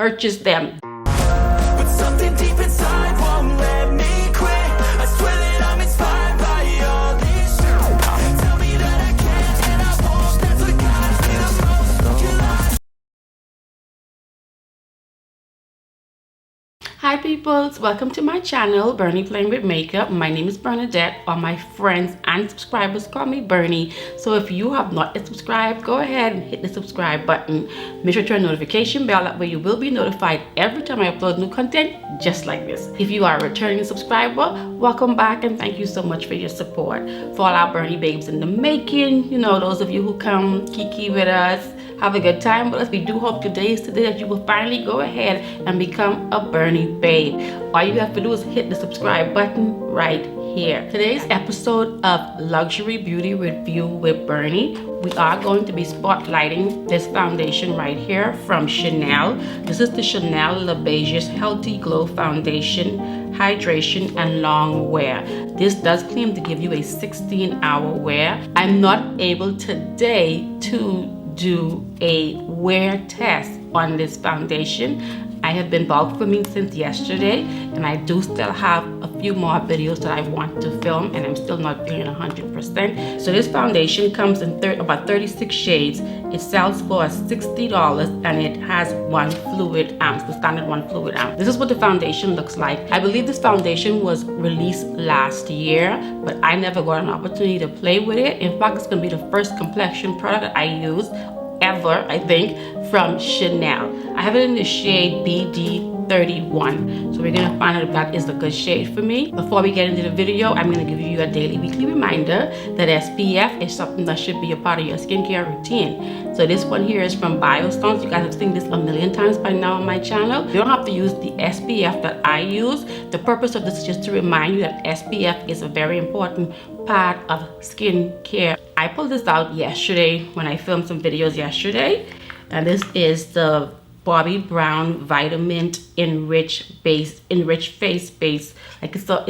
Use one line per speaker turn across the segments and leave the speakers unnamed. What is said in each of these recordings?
purchase them.
But something deep inside won't let me quit. I swear that I'm inspired by all this shit. Tell me that I can and I won't. That's what got me the most.
Hi peoples, welcome to my channel, Bernie Playing with Makeup. My name is Bernadette, or my friends and subscribers call me Bernie. So if you have not yet subscribed, go ahead and hit the subscribe button. Make sure to turn the notification bell, that way you will be notified every time I upload new content just like this. If you are a returning subscriber, welcome back and thank you so much for your support. For all our Bernie babes in the making, you know, those of you who come kiki with us, have a good time with us. We do hope today is today that you will finally go ahead and become a Bernie babe. All you have to do is hit the subscribe button right here. Today's episode of Luxury Beauty Review with Bernie, we are going to be spotlighting this foundation right here from Chanel. This is the Chanel Beiges Healthy Glow Foundation, Hydration and Long Wear. This does claim to give you a 16-hour wear. I'm not able today to do a wear test on this foundation. I have been bulk filming since yesterday, and I do still have a few more videos that I want to film, and I'm still not feeling 100%. So this foundation comes in about 36 shades. It sells for $60, and it has one fluid ounce, the standard one fluid ounce. This is what the foundation looks like. I believe this foundation was released last year, but I never got an opportunity to play with it. In fact, it's going to be the first complexion product that I use ever, I think, from Chanel. I have it in the shade BD31, so we're gonna find out if that is a good shade for me. Before we get into the video, I'm gonna give you a daily weekly reminder that SPF is something that should be a part of your skincare routine. So this one here is from Biostones. You guys have seen this a million times by now on my channel. You don't have to use the SPF that I use. The purpose of this is just to remind you that SPF is a very important part of skincare. I pulled this out yesterday when I filmed some videos yesterday, and this is the Bobbi Brown Vitamin Enriched Face Base. Like it's a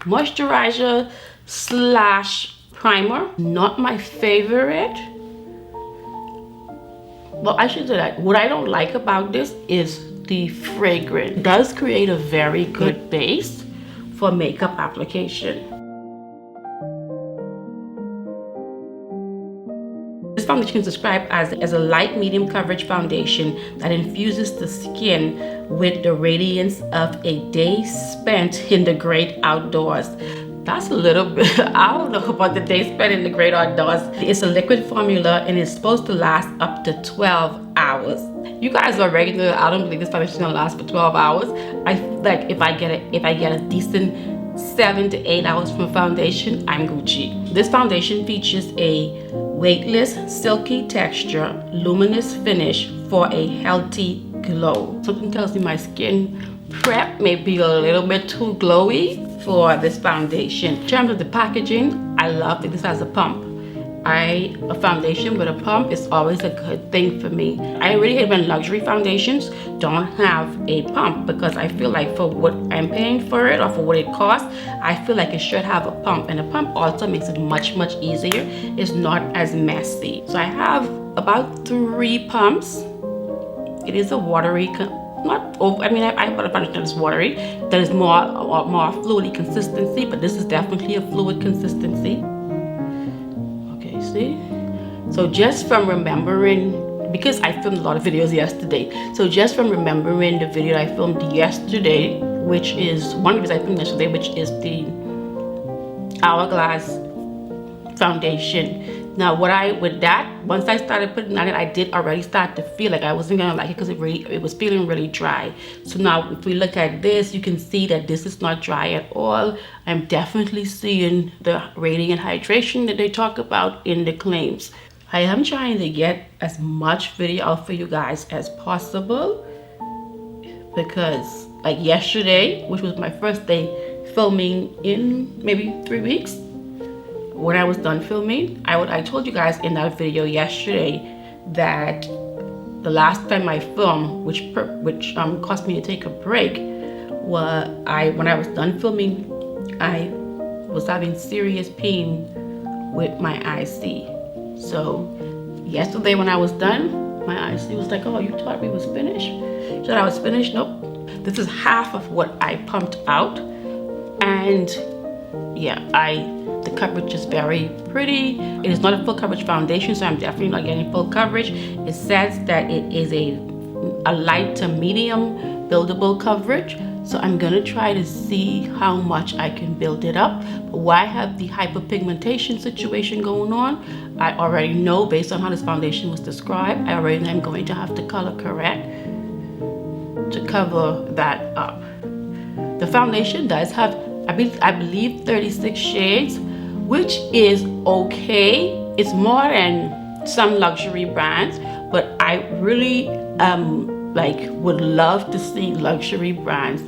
moisturizer slash primer. Not my favorite. Well, I should say that what I don't like about this is the fragrance. It does create a very good base for makeup application. This foundation is described as a light medium coverage foundation that infuses the skin with the radiance of a day spent in the great outdoors. That's a little bit, I don't know about the day spent in the great outdoors. It's a liquid formula and it's supposed to last up to 12 hours. You guys are regular. I don't believe this foundation is gonna last for 12 hours. I feel like if I get a decent 7 to 8 hours from a foundation, I'm Gucci. This foundation features a weightless, silky texture, luminous finish for a healthy glow. Something tells me my skin prep may be a little bit too glowy for this foundation. In terms of the packaging, I love that this has a pump. A foundation with a pump is always a good thing for me. I really hate when luxury foundations don't have a pump, because I feel like for what I'm paying for it or for what it costs, I feel like it should have a pump, and a pump also makes it much easier. It's not as messy. So I have about 3 pumps. It is a watery, not over, I mean, I have a foundation that is watery, that is more fluidy consistency, but this is definitely a fluid consistency. See? So just from remembering, because I filmed a lot of videos yesterday, so just from remembering the video I filmed yesterday, which is one of the videos I filmed yesterday, which is the Hourglass foundation. Now once I started putting on it, I did already start to feel like I wasn't gonna like it, because it was feeling really dry. So now if we look at this, you can see that this is not dry at all. I'm definitely seeing the radiant hydration that they talk about in the claims. I am trying to get as much video out for you guys as possible, because like yesterday, which was my first day filming in maybe 3 weeks, when I was done filming, I told you guys in that video yesterday that the last time I filmed, which caused me to take a break, was when I was done filming, I was having serious pain with my IC. So yesterday when I was done, my IC was like, "Oh, you thought we was finished?" So I was finished. Nope. This is half of what I pumped out. And yeah, the coverage is very pretty. It is not a full coverage foundation, so I'm definitely not getting full coverage. It says that it is a light to medium buildable coverage. So I'm gonna try to see how much I can build it up. But why I have the hyperpigmentation situation going on, I already know based on how this foundation was described, I already know I'm going to have to color correct to cover that up. The foundation does have, I believe 36 shades, which is okay. It's more than some luxury brands, but I really would love to see luxury brands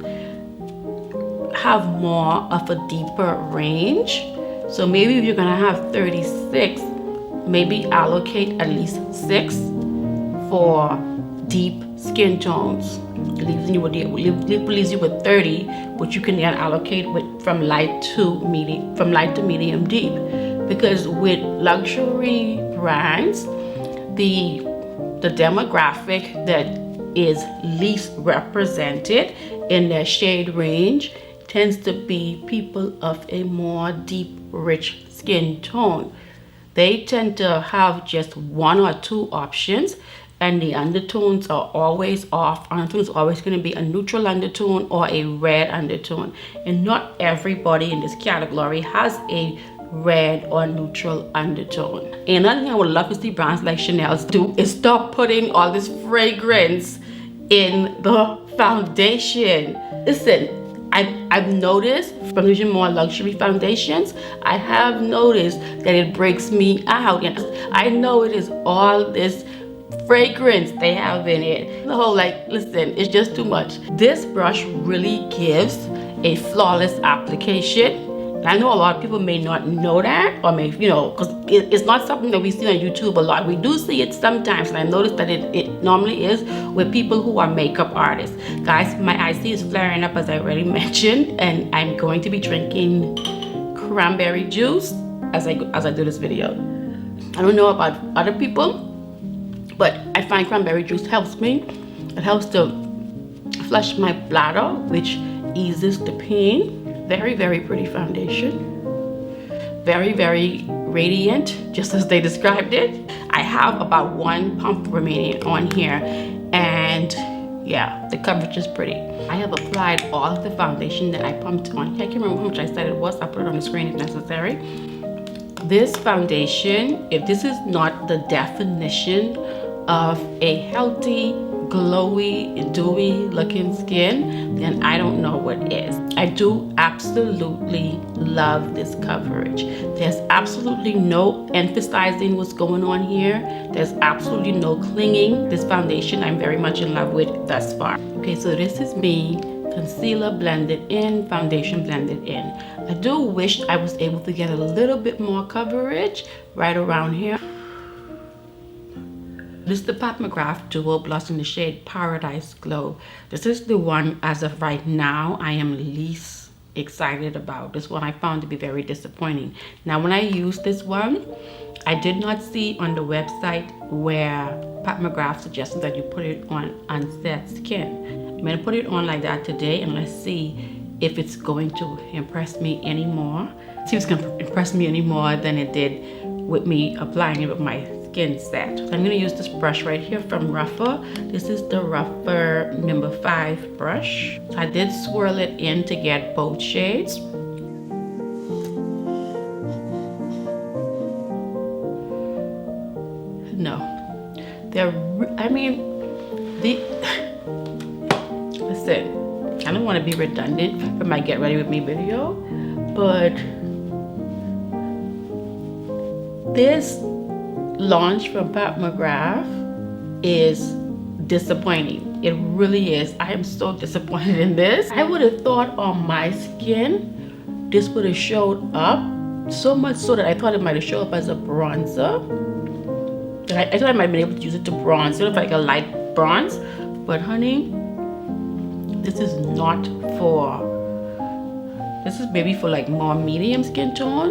have more of a deeper range. So maybe if you're gonna have 36, maybe allocate at least 6 for deep skin tones. Leaves you with 30, which you can then allocate from light to medium deep. Because with luxury brands, the demographic that is least represented in their shade range tends to be people of a more deep, rich skin tone. They tend to have just 1 or 2 options, and the undertones are always off. Undertone is always going to be a neutral undertone or a red undertone, and not everybody in this category has a red or neutral undertone. And another thing I would love to see brands like Chanel do is stop putting all this fragrance in the foundation. Listen, I've noticed from using more luxury foundations, I have noticed that it breaks me out. And I know it is all this fragrance they have in it. The whole listen, it's just too much. This brush really gives a flawless application. I know a lot of people may not know that, or may, because it's not something that we see on YouTube a lot. We do see it sometimes, and I noticed that it normally is with people who are makeup artists. Guys, my IC is flaring up as I already mentioned, and I'm going to be drinking cranberry juice as I do this video. I don't know about other people, but I find cranberry juice helps me. It helps to flush my bladder, which eases the pain. Very, very pretty foundation. Very, very radiant, just as they described it. I have about 1 pump remaining on here, and yeah, the coverage is pretty. I have applied all of the foundation that I pumped on here. I can't remember how much I said it was. I'll put it on the screen if necessary. This foundation, if this is not the definition of a healthy, glowy, dewy looking skin, then I don't know what is. I do absolutely love this coverage. There's absolutely no emphasizing what's going on here. There's absolutely no clinging. This foundation I'm very much in love with thus far. Okay, so this is me, concealer blended in, foundation blended in. I do wish I was able to get a little bit more coverage right around here. This is the Pat McGrath Duo Blush in the shade Paradise Glow. This is the one, as of right now, I am least excited about. This one I found to be very disappointing. Now, when I used this one, I did not see on the website where Pat McGrath suggested that you put it on unset skin. I'm gonna put it on like that today, and let's see if it's going to impress me anymore. See if it's gonna impress me any more than it did with me applying it with my skin set. So I'm going to use this brush right here from Rougher. This is the Rougher number 5 brush. So I did swirl it in to get both shades. No, listen, I don't want to be redundant for my get ready with me video, but this launch from Pat McGrath is disappointing. It really is. I am so disappointed in this. I would have thought on my skin this would have showed up, so much so that I thought it might have showed up as a bronzer. I thought I might have been able to use it to bronze, sort of like a light bronze. But honey, this is not for, this is maybe for like more medium skin tone,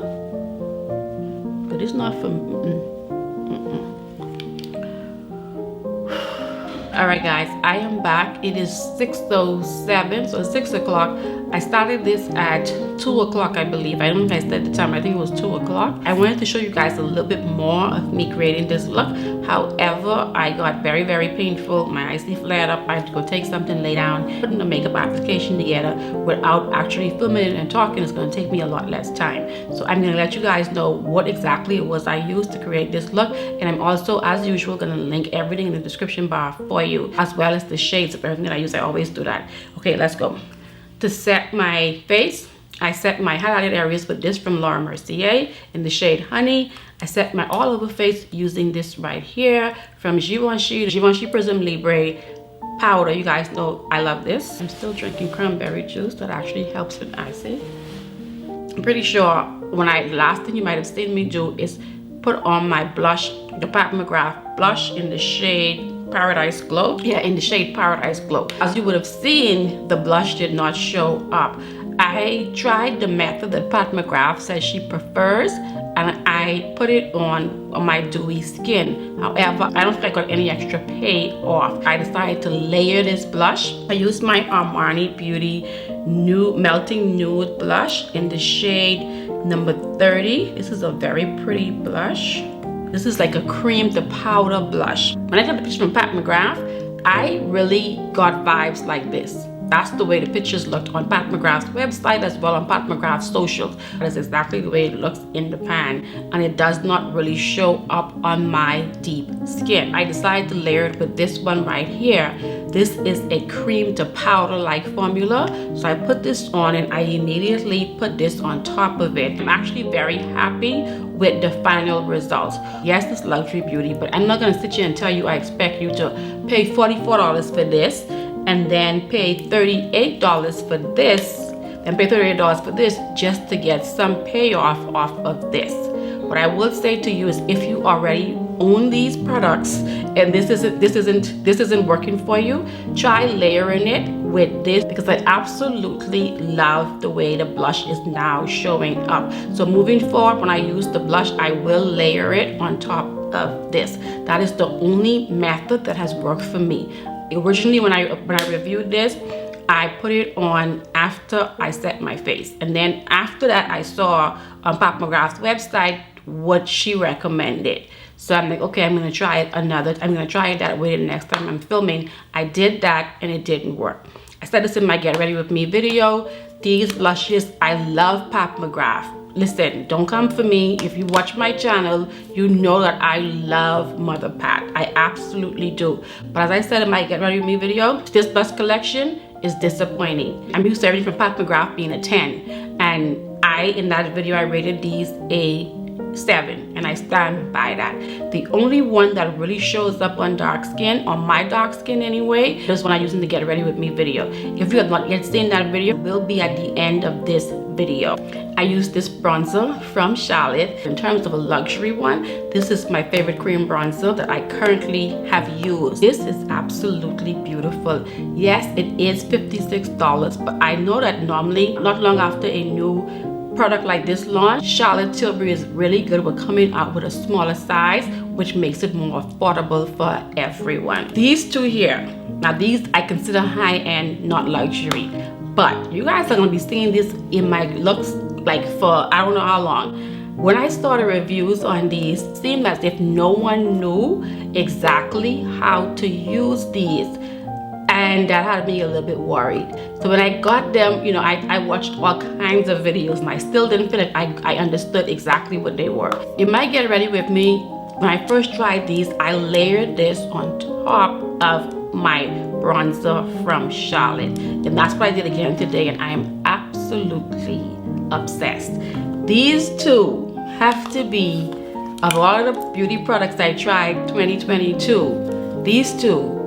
but it's not for, All right guys, I am back. It is 6:07, so 6 o'clock. I started this at 2 o'clock, I believe. I don't know if I said the time. I think it was 2 o'clock. I wanted to show you guys a little bit more of me creating this look. However, I got very painful. My eyes flared up. I had to go take something, lay down, putting the makeup application together without actually filming it and talking. It's going to take me a lot less time. So I'm going to let you guys know what exactly it was I used to create this look. And I'm also, as usual, going to link everything in the description bar for you, as well as the shades of everything that I use. I always do that. Okay, let's go. To set my face, I set my highlighted areas with this from Laura Mercier in the shade Honey. I set my all over face using this right here from Givenchy Prism Libre powder. You guys know I love this. I'm still drinking cranberry juice. That actually helps with icing. I'm pretty sure last thing you might have seen me do is put on my blush, the Pat McGrath blush in the shade Paradise Glow. Yeah, in the shade Paradise Glow. As you would have seen, the blush did not show up. I tried the method that Pat McGrath says she prefers, and I put it on my dewy skin. However, I don't think I got any extra payoff. I decided to layer this blush. I used my Armani Beauty Melting Nude blush in the shade number 30. This is a very pretty blush. This is like a cream to powder blush. When I got the picture from Pat McGrath, I really got vibes like this. That's the way the pictures looked on Pat McGrath's website as well on Pat McGrath's socials. That's exactly the way it looks in the pan, and it does not really show up on my deep skin. I decided to layer it with this one right here. This is a cream to powder like formula. So I put this on and I immediately put this on top of it. I'm actually very happy with the final results. Yes, it's luxury beauty, but I'm not gonna sit here and tell you I expect you to pay $44 for this and then pay $38 for this, and pay $38 for this just to get some payoff off of this. What I will say to you is, if you already own these products and this isn't working for you, try layering it with this, because I absolutely love the way the blush is now showing up. So moving forward, when I use the blush, I will layer it on top of this. That is the only method that has worked for me. Originally, when I reviewed this, I put it on after I set my face, and then after that I saw on Pat McGrath's website what she recommended. So I'm like, okay, I'm gonna try it that way the next time I'm filming. I did that and it didn't work. I said this in my Get Ready With Me video. These blushes, I love Pat McGrath. Listen, don't come for me. If you watch my channel, you know that I love Mother Pat. I absolutely do. But as I said in my Get Ready With Me video, this blush collection is disappointing. I'm used to everything from Pat McGrath being a 10. And in that video, I rated these a 7, and I stand by that. The only one that really shows up on dark skin, on my dark skin anyway, is when I'm using the Get Ready With Me video. If you have not yet seen that video, it will be at the end of this video. I used this bronzer from Charlotte. In terms of a luxury one, this is my favorite cream bronzer that I currently have used. This is absolutely beautiful. Yes, it is $56, but I know that normally, not long after a new product like this launch, Charlotte Tilbury is really good with coming out with a smaller size, which makes it more affordable for everyone. These two here, now these I consider high-end, not luxury, but you guys are going to be seeing this in my looks like for I don't know how long. When I started reviews on these, it seemed as if no one knew exactly how to use these, and that had me a little bit worried. So when I got them, you know, I watched all kinds of videos and I still didn't feel like I understood exactly what they were. You might Get Ready With Me, when I first tried these, I layered this on top of my bronzer from Charlotte, and that's what I did again today, and I am absolutely obsessed. These two have to be, of all of the beauty products I tried 2022, these two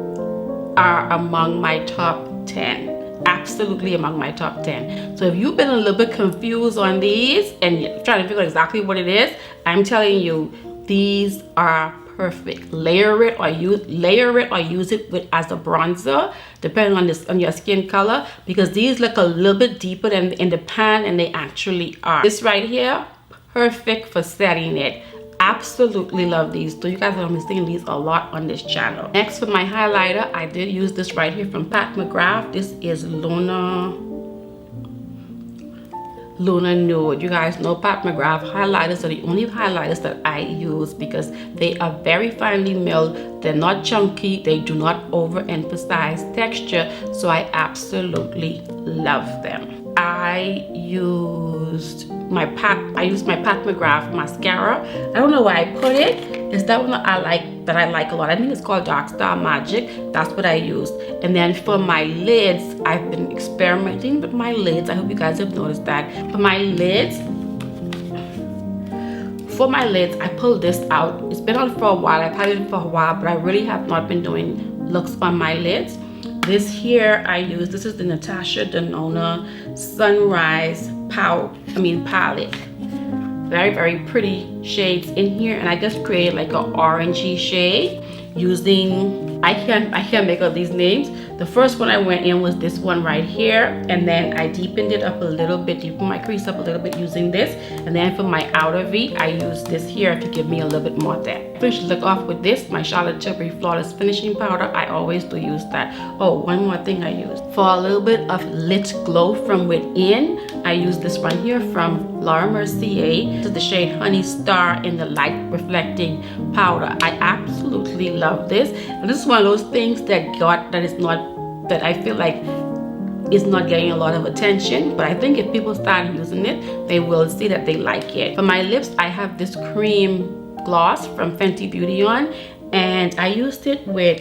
are among my top 10. Absolutely among my top 10. So if you've been a little bit confused on these and you're trying to figure out exactly what it is, I'm telling you, these are perfect. Layer it or use it with as a bronzer, depending on your skin color, because these look a little bit deeper than in the pan, and they actually are. This right here, perfect for setting it. absolutely love these. So you guys are gonna be seeing these a lot on this channel. Next, for my highlighter, I did use this right here from Pat McGrath. This is Luna Nude. You guys know Pat McGrath highlighters are the only highlighters that I use because they are very finely milled. They're not chunky. They do not overemphasize texture. So I absolutely love them. I used my Pat McGrath mascara. I don't know why I put it. It's that one that I like a lot. I think it's called Dark Star Magic. That's what I used. And then for my lids, I've been experimenting with my lids. I hope you guys have noticed that. For my lids, I pulled this out. It's been on for a while. I've had it for a while, but I really have not been doing looks on my lids. This here I use, this is the Natasha Denona Sunrise palette. Very, very pretty shades in here, and I just created like an orangey shade using, I can't make up these names. The first one I went in was this one right here, and then I deepened it up a little bit, deepened my crease up a little bit using this. And then for my outer V, I use this here to give me a little bit more depth. Finish the look off with this, my Charlotte Tilbury Flawless Finishing Powder. I always do use that. Oh, one more thing I use. For a little bit of lit glow from within, I use this one here from Laura Mercier. This is the shade Honey Star in the light reflecting powder. I absolutely love this. And this is one of those things that I feel like is not getting a lot of attention, but I think if people start using it, they will see that they like it. For my lips, I have this cream gloss from Fenty Beauty on, and I used it with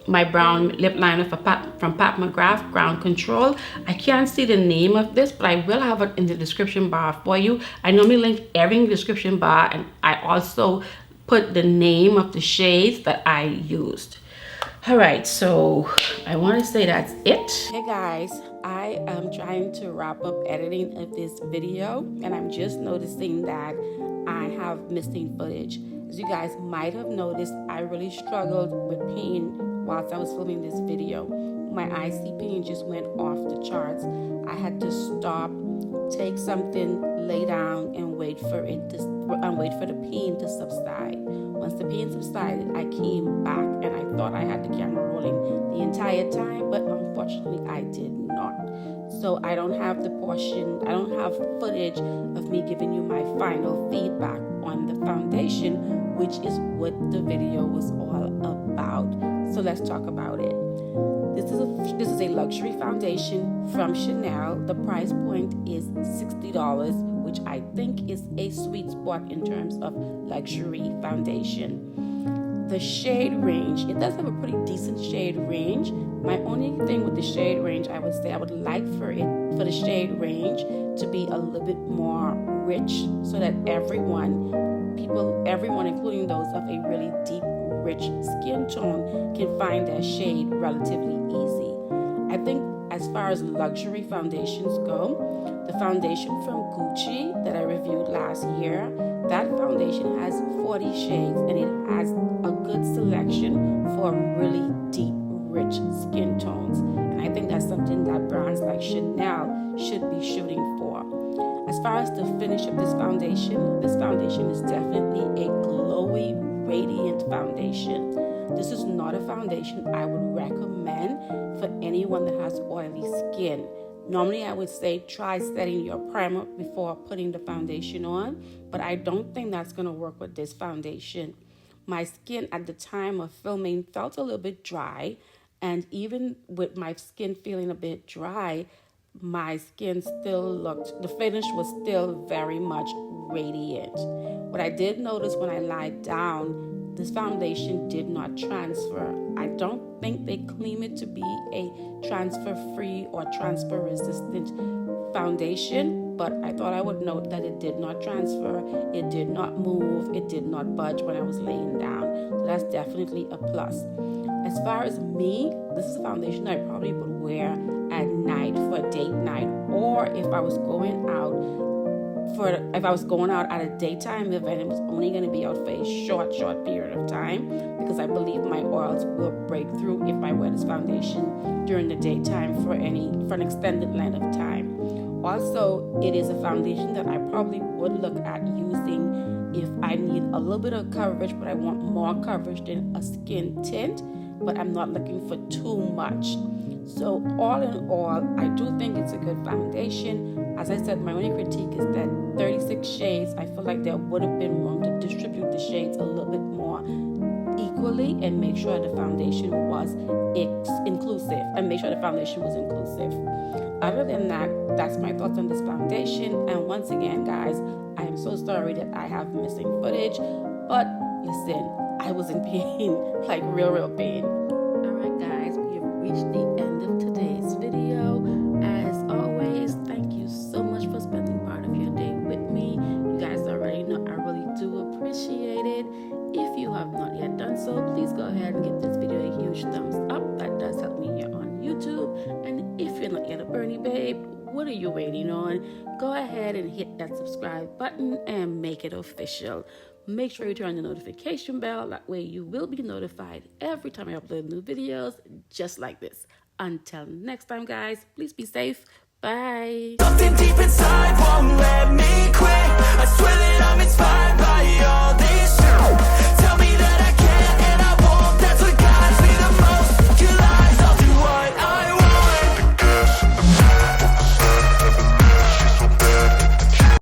my brown lip liner from Pat McGrath, Ground Control. I can't see the name of this, but I will have it in the description bar for you. I normally link everything in the description bar, and I also put the name of the shades that I used. All right, so I want to say that's it. Hey guys, I am trying to wrap up editing of this video, and I'm just noticing that I have missing footage. As you guys might have noticed, I really struggled with pain whilst I was filming this video. My IC pain just went off the charts. I had to stop, take something, lay down, and wait for the pain to subside. Once the pain subsided, I came back, and I thought I had the camera rolling the entire time, but unfortunately I did not. So I don't have footage of me giving you my final feedback on the foundation, which is what the video was all about. So let's talk about it. This is a luxury foundation from Chanel. The price point is $60, which I think is a sweet spot in terms of luxury foundation. The shade range, it does have a pretty decent shade range. My only thing with the shade range, I would say I would like for the shade range to be a little bit more rich, so that everyone, including those of a really deep, rich skin tone, can find their shade relatively easy. I think as far as luxury foundations go, the foundation from Gucci that I reviewed last year, that foundation has 40 shades, and it has a good selection for really deep, rich skin tones. And I think that's something that brands like Chanel should be shooting for. As far as the finish of this foundation is definitely a glowy, radiant foundation. This is not a foundation I would recommend for anyone that has oily skin. Normally I would say try setting your primer before putting the foundation on, but I don't think that's going to work with this foundation. My skin at the time of filming felt a little bit dry, and even with my skin feeling a bit dry, my skin the finish was still very much radiant. What I did notice when I lied down, this foundation did not transfer. I don't think they claim it to be a transfer-free or transfer-resistant foundation, but I thought I would note that it did not transfer, it did not move, it did not budge when I was laying down. So that's definitely a plus. At far as me, this is a foundation I probably would wear at night for a date night, or if I was going out at a daytime event, it was only going to be out for a short period of time, because I believe my oils will break through if I wear this foundation during the daytime for an extended length of time. Also, it is a foundation that I probably would look at using if I need a little bit of coverage, but I want more coverage than a skin tint, but I'm not looking for too much. So all in all, I do think it's a good foundation. As I said, my only critique is that 36 shades, I feel like there would have been room to distribute the shades a little bit more equally and make sure the foundation was inclusive. Other than that, that's my thoughts on this foundation. And once again, guys, I am so sorry that I have missing footage, but listen, I was in pain, like real pain. Alright guys, we have reached the end of today's video. As always, thank you so much for spending part of your day with me. You guys already know I really do appreciate it. If you have not yet done so, please go ahead and give this video a huge thumbs up. That does help me here on YouTube. And if you're not yet a Bernie babe, what are you waiting on? Go ahead and hit that subscribe button and make it official. Make sure you turn on the notification bell. That way you will be notified every time I upload new videos just like this. Until next time, guys, please be safe. Bye.
Something deep inside won't